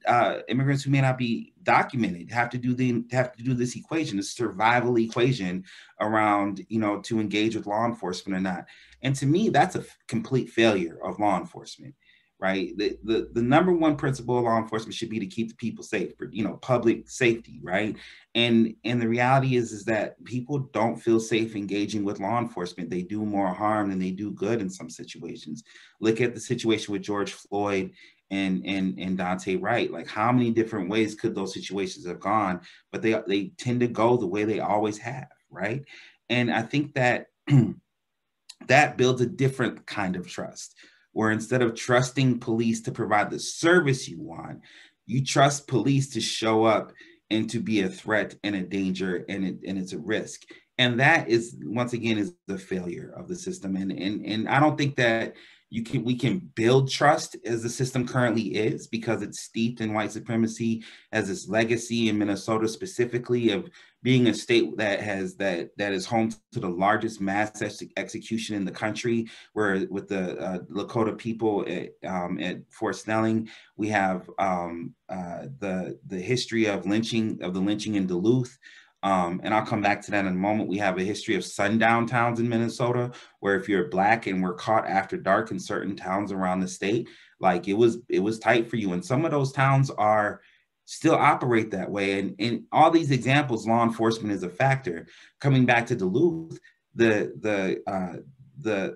immigrants who may not be documented have to do this equation, this survival equation around, to engage with law enforcement or not. And to me, that's a complete failure of law enforcement, right? The number one principle of law enforcement should be to keep the people safe, public safety, right? And the reality is that people don't feel safe engaging with law enforcement. They do more harm than they do good in some situations. Look at the situation with George Floyd and Dante Wright. Like, how many different ways could those situations have gone? But they tend to go the way they always have, right? And I think that that builds a different kind of trust, where instead of trusting police to provide the service you want, you trust police to show up and to be a threat and a danger, and it's a risk. And that is, once again, is the failure of the system. And I don't think that we can build trust as the system currently is, because it's steeped in white supremacy, as its legacy in Minnesota specifically of being a state that is home to the largest mass execution in the country, where with the Lakota people at Fort Snelling, we have the history of the lynching in Duluth. And I'll come back to that in a moment. We have a history of sundown towns in Minnesota, where if you're Black and were caught after dark in certain towns around the state, like it was tight for you. And some of those towns still operate that way. And in all these examples, law enforcement is a factor. Coming back to Duluth, the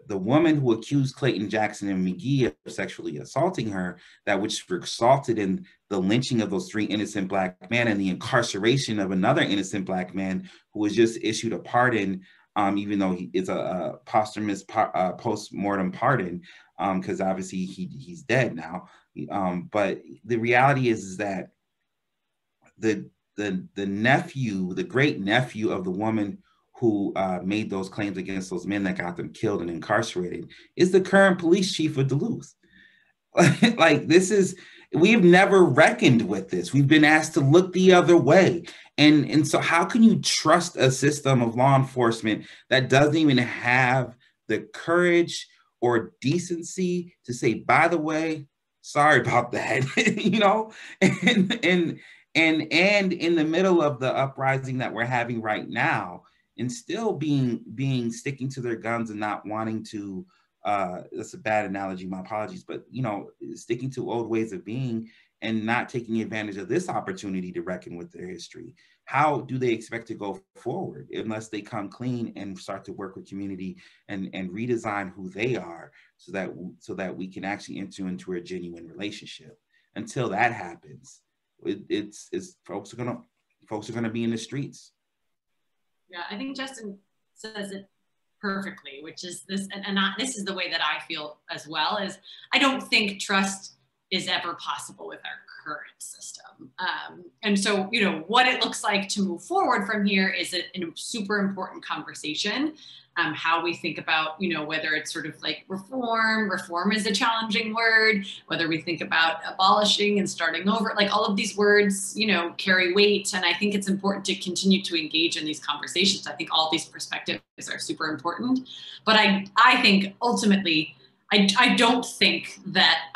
woman who accused Clayton Jackson and McGee of sexually assaulting her, which resulted in the lynching of those 3 innocent Black men and the incarceration of another innocent Black man who was just issued a pardon, even though it's a posthumous post-mortem pardon, because obviously he's dead now. But the reality is that the nephew, the great nephew of the woman who made those claims against those men that got them killed and incarcerated, is the current police chief of Duluth. Like, we've never reckoned with this. We've been asked to look the other way. And so how can you trust a system of law enforcement that doesn't even have the courage or decency to say, by the way, sorry about that, you know? And in the middle of the uprising that we're having right now, and still sticking to their guns and not wanting to, that's a bad analogy, my apologies, but, you know, sticking to old ways of being and not taking advantage of this opportunity to reckon with their history. How do they expect to go forward unless they come clean and start to work with community and redesign who they are, so that we can actually enter into a genuine relationship? Until that happens, folks are gonna be in the streets. Yeah, I think Justin says it perfectly, which is this, and this is the way that I feel as well, is I don't think trust is ever possible with our current system. And so, you know, what it looks like to move forward from here is a super important conversation. How we think about, you know, whether it's sort of like reform is a challenging word, whether we think about abolishing and starting over, like all of these words, you know, carry weight. And I think it's important to continue to engage in these conversations. I think all these perspectives are super important. But I think ultimately, I don't think that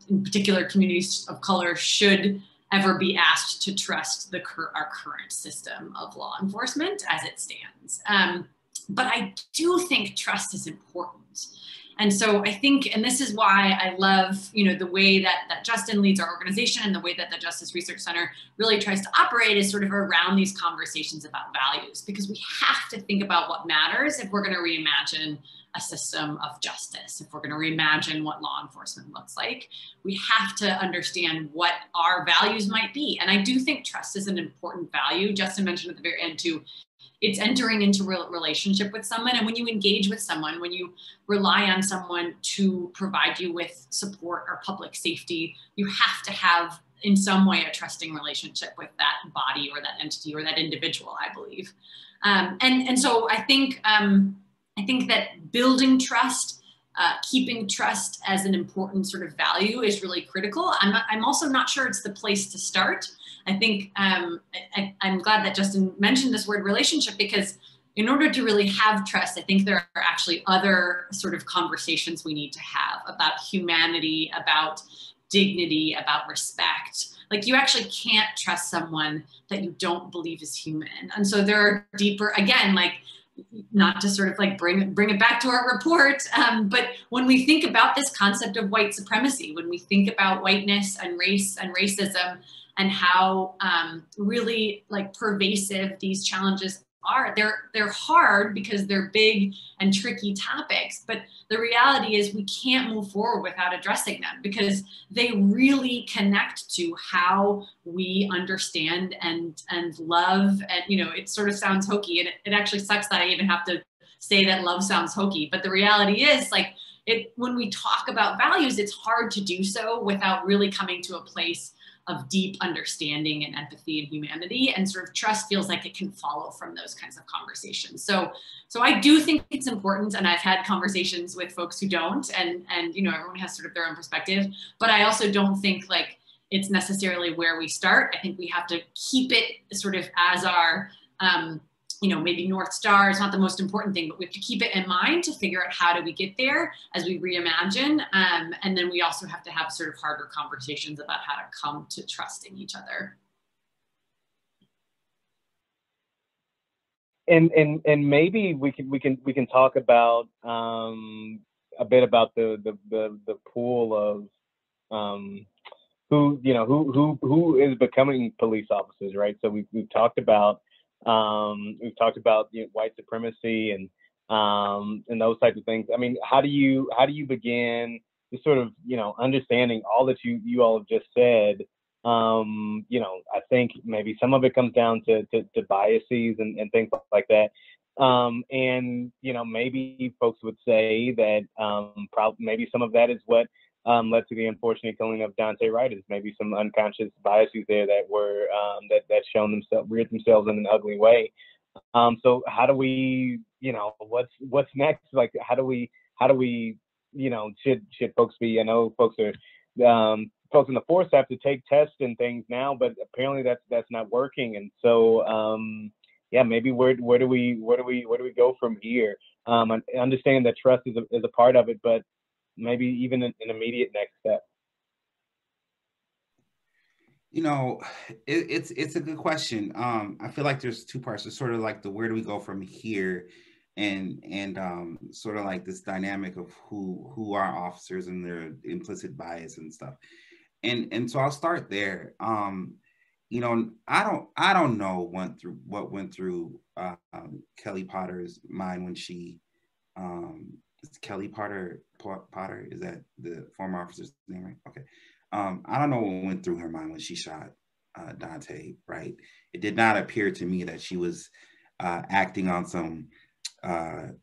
in particular communities of color should ever be asked to trust our current system of law enforcement as it stands. But I do think trust is important. And so I think, and this is why I love, you know, the way that Justin leads our organization and the way that the Justice Research Center really tries to operate is sort of around these conversations about values, because we have to think about what matters if we're going to reimagine a system of justice. If we're going to reimagine what law enforcement looks like, we have to understand what our values might be. And I do think trust is an important value. Justin mentioned at the very end too, it's entering into a relationship with someone. And when you engage with someone, when you rely on someone to provide you with support or public safety, you have to have in some way a trusting relationship with that body or that entity or that individual, I believe. And so I think that building trust, keeping trust as an important sort of value is really critical. I'm also not sure it's the place to start. I think I'm glad that Justin mentioned this word relationship, because in order to really have trust, I think there are actually other sort of conversations we need to have about humanity, about dignity, about respect. Like, you actually can't trust someone that you don't believe is human. And so there are deeper, again, like, not to sort of like bring it back to our report, but when we think about this concept of white supremacy, when we think about whiteness and race and racism, and how really like pervasive these challenges are. They're hard because they're big and tricky topics, but the reality is we can't move forward without addressing them because they really connect to how we understand and love. And, you know, it sort of sounds hokey, and it actually sucks that I even have to say that love sounds hokey, but the reality is, like, when we talk about values, it's hard to do so without really coming to a place of deep understanding and empathy and humanity, and sort of trust feels like it can follow from those kinds of conversations. So I do think it's important, and I've had conversations with folks who don't, and you know, everyone has sort of their own perspective, but I also don't think like it's necessarily where we start. I think we have to keep it sort of as our, you know, maybe North Star is not the most important thing, but we have to keep it in mind to figure out how do we get there as we reimagine. And then we also have to have sort of harder conversations about how to come to trusting each other. And maybe we can talk about a bit about the pool of who is becoming police officers, right? So we've talked about white supremacy and those types of things. I mean, how do you begin to sort of, you know, understanding all that you all have just said? You know, I think maybe some of it comes down to biases and things like that. And, you know, maybe folks would say that maybe some of that is what led to the unfortunate killing of Dante Wright, is maybe some unconscious biases there that were reared themselves in an ugly way. So how do we, you know, what's next? Like, how do we, you know, should folks be? I know folks are folks in the force have to take tests and things now, but apparently that's not working. And so yeah, maybe where do we go from here? I understand that trust is a part of it, but maybe even an immediate next step. You know, it's a good question. I feel like there's two parts. It's sort of like the where do we go from here, and sort of like this dynamic of who are officers and their implicit bias and stuff. And so I'll start there. You know, I don't know what went through Kelly Potter's mind when she it's Kelly Potter, is that the former officer's name, right? Okay. I don't know what went through her mind when she shot Dante, right? It did not appear to me that she was acting on some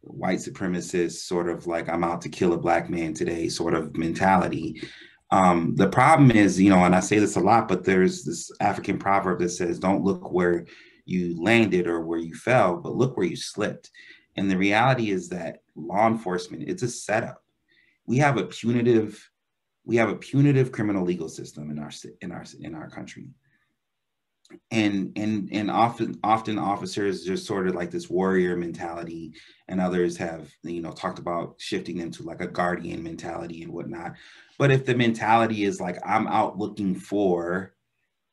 white supremacist sort of like, I'm out to kill a black man today sort of mentality. The problem is, you know, and I say this a lot, but there's this African proverb that says, don't look where you landed or where you fell, but look where you slipped. And the reality is that law enforcement, it's a setup. We have a punitive criminal legal system in our country. And often officers just sort of like this warrior mentality, and others have, you know, talked about shifting into like a guardian mentality and whatnot. But if the mentality is like, I'm out looking for,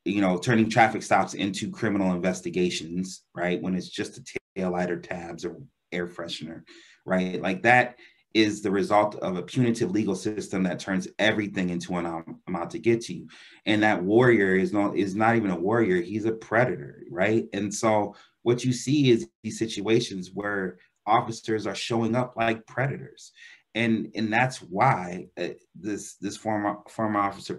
you know, turning traffic stops into criminal investigations, right? When it's just a taillight or tabs or air freshener, right? Like that is the result of a punitive legal system that turns everything into an I'm out to get you. And that warrior is not even a warrior, he's a predator, right? And so what you see is these situations where officers are showing up like predators. And that's why this former officer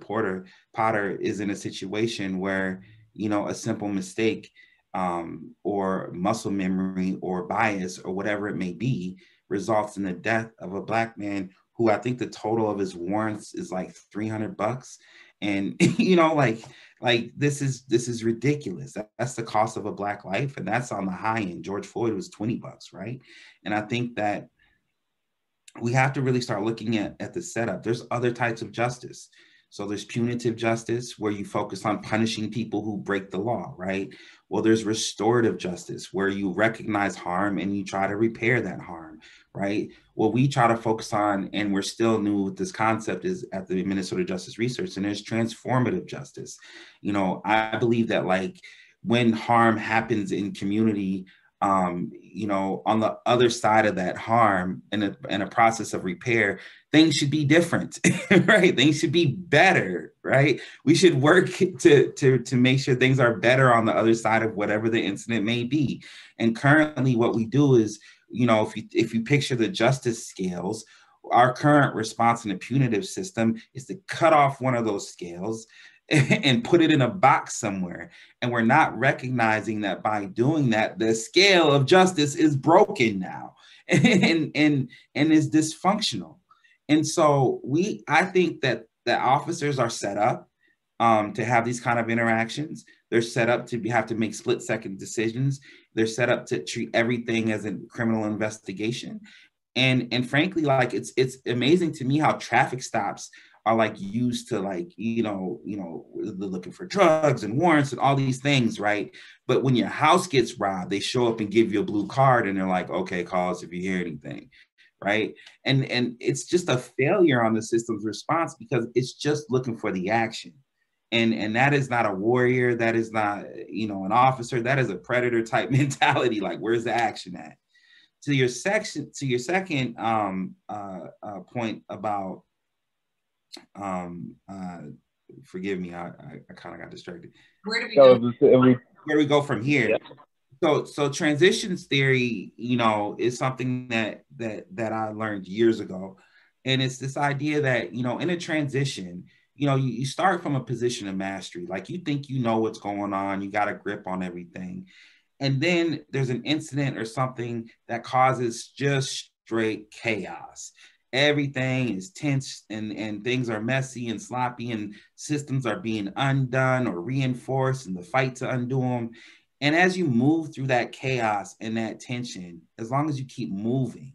Potter is in a situation where, you know, a simple mistake or muscle memory or bias or whatever it may be results in the death of a black man who I think the total of his warrants is like $300. And, you know, like this is ridiculous. That's the cost of a black life. And that's on the high end. George Floyd was $20, right? And I think that we have to really start looking at the setup. There's other types of justice. So there's punitive justice where you focus on punishing people who break the law, right? Well, there's restorative justice where you recognize harm and you try to repair that harm, right? What we try to focus on, and we're still new with this concept, is at the Minnesota Justice Research Center, is transformative justice. You know, I believe that like when harm happens in community, you know, on the other side of that harm in a process of repair, things should be different, right? Things should be better, right? We should work to make sure things are better on the other side of whatever the incident may be. And currently what we do is, you know, if you picture the justice scales, our current response in the punitive system is to cut off one of those scales and put it in a box somewhere. And we're not recognizing that by doing that, the scale of justice is broken now and is dysfunctional. And so I think that the officers are set up to have these kind of interactions. They're set up to have to make split-second decisions. They're set up to treat everything as a criminal investigation. And frankly, like it's amazing to me how traffic stops are like used to, like, you know, they're looking for drugs and warrants and all these things, right? But when your house gets robbed, they show up and give you a blue card and they're like, okay, call us if you hear anything, right? And it's just a failure on the system's response because it's just looking for the action. And that is not a warrior, that is not, you know, an officer, that is a predator type mentality. Like, where's the action at? To your second point about forgive me, I kind of got distracted. Where do we go? Where do we go from here? Yeah. So transitions theory, you know, is something that I learned years ago. And it's this idea that, you know, in a transition, you know, you start from a position of mastery. Like, you think you know what's going on, you got a grip on everything. And then there's an incident or something that causes just straight chaos. Everything is tense and things are messy and sloppy and systems are being undone or reinforced in the fight to undo them. And as you move through that chaos and that tension, as long as you keep moving,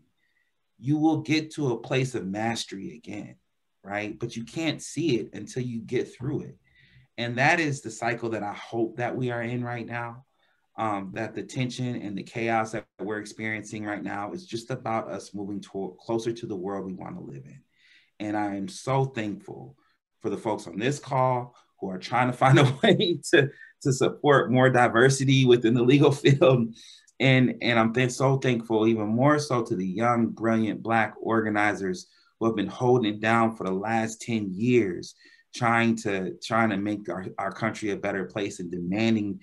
you will get to a place of mastery again, right? But you can't see it until you get through it. And that is the cycle that I hope that we are in right now. That the tension and the chaos that we're experiencing right now is just about us moving closer to the world we want to live in. And I am so thankful for the folks on this call who are trying to find a way to support more diversity within the legal field. And I'm so thankful, even more so, to the young, brilliant Black organizers who have been holding it down for the last 10 years, trying to make our country a better place and demanding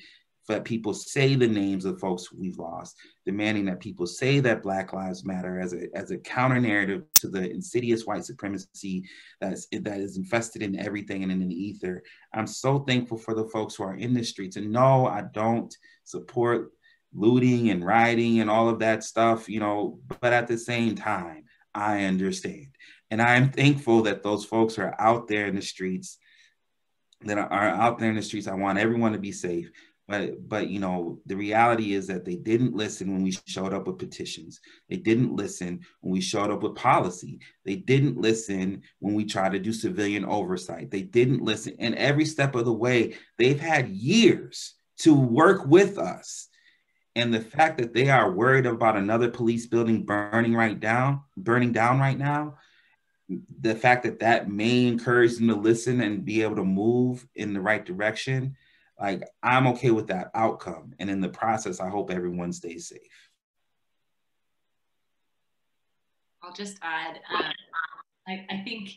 that people say the names of folks we've lost, demanding that people say that Black Lives Matter as a counter narrative to the insidious white supremacy that is infested in everything and in the ether. I'm so thankful for the folks who are in the streets. And no, I don't support looting and rioting and all of that stuff, you know, but at the same time, I understand. And I'm thankful that those folks are out there in the streets, I want everyone to be safe. But you know, the reality is that they didn't listen when we showed up with petitions. They didn't listen when we showed up with policy. They didn't listen when we tried to do civilian oversight. They didn't listen. And every step of the way, they've had years to work with us. And the fact that they are worried about another police building burning down right now, the fact that may encourage them to listen and be able to move in the right direction, like, I'm okay with that outcome. And in the process, I hope everyone stays safe. I'll just add, I think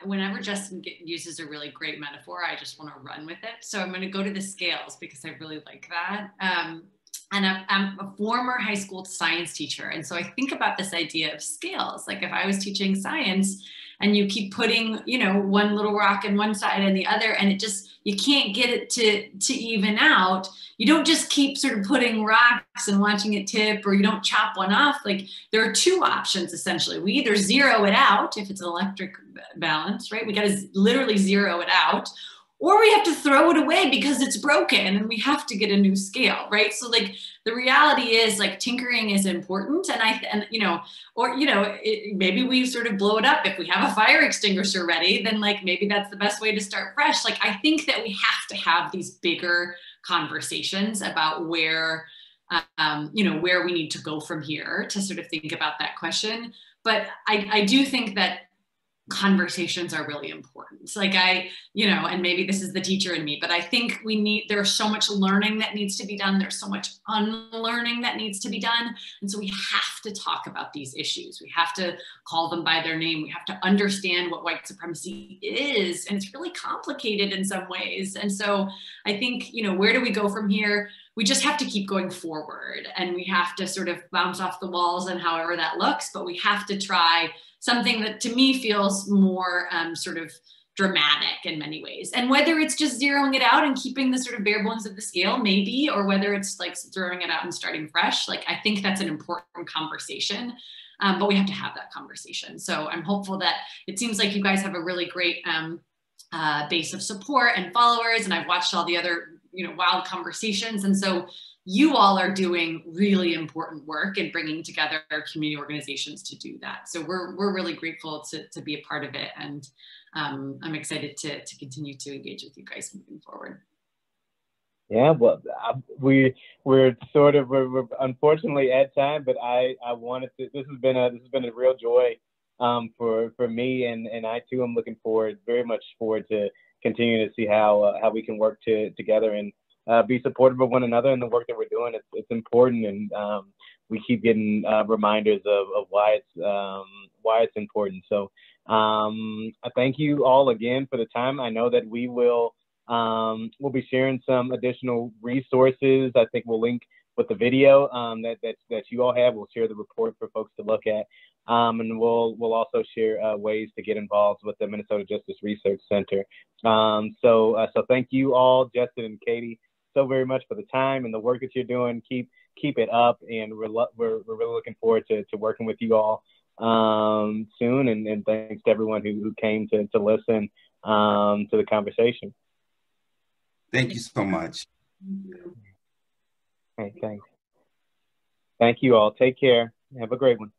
whenever Justin uses a really great metaphor, I just want to run with it. So I'm going to go to the scales because I really like that. And I'm a former high school science teacher. And so I think about this idea of scales. Like, if I was teaching science and you keep putting, you know, one little rock in one side and the other, and you can't get it to even out. You don't just keep sort of putting rocks and watching it tip, or you don't chop one off. Like, there are two options, essentially. We either zero it out if it's an electric balance, right? We got to literally zero it out, or we have to throw it away because it's broken and we have to get a new scale, right? So, like, the reality is, like, tinkering is important, maybe we sort of blow it up. If we have a fire extinguisher ready, then, like, maybe that's the best way to start fresh. Like, I think that we have to have these bigger conversations about where we need to go from here to sort of think about that question. But I do think that conversations are really important. Like and maybe this is the teacher in me, but I think there's so much learning that needs to be done. There's so much unlearning that needs to be done. And so we have to talk about these issues. We have to call them by their name. We have to understand what white supremacy is. And it's really complicated in some ways. And so I think, where do we go from here? We just have to keep going forward, and we have to sort of bounce off the walls and however that looks, but we have to try something that to me feels more sort of dramatic in many ways. And whether it's just zeroing it out and keeping the sort of bare bones of the scale, maybe, or whether it's like throwing it out and starting fresh, like I think that's an important conversation, but we have to have that conversation. So I'm hopeful that it seems like you guys have a really great base of support and followers, and I've watched all the other wild conversations. And so you all are doing really important work and bringing together community organizations to do that. So we're really grateful to be a part of it. And I'm excited to continue to engage with you guys moving forward. Yeah, well, we're unfortunately at time, but I wanted to. This has been a real joy for me, and I too am looking very much forward to continuing to see how we can work together and be supportive of one another in the work that we're doing. It's important, and we keep getting reminders of why it's important. So I thank you all again for the time. I know that we'll be sharing some additional resources. I think we'll link with the video that you all have. We'll share the report for folks to look at, and we'll also share ways to get involved with the Minnesota Justice Research Center. So thank you all, Justin and Katie, so very much for the time and the work that you're doing. Keep it up, and we're really looking forward to working with you all soon. And thanks to everyone who came to listen to the conversation. Thank you so much. Hey, thanks. Thank you all. Take care. Have a great one.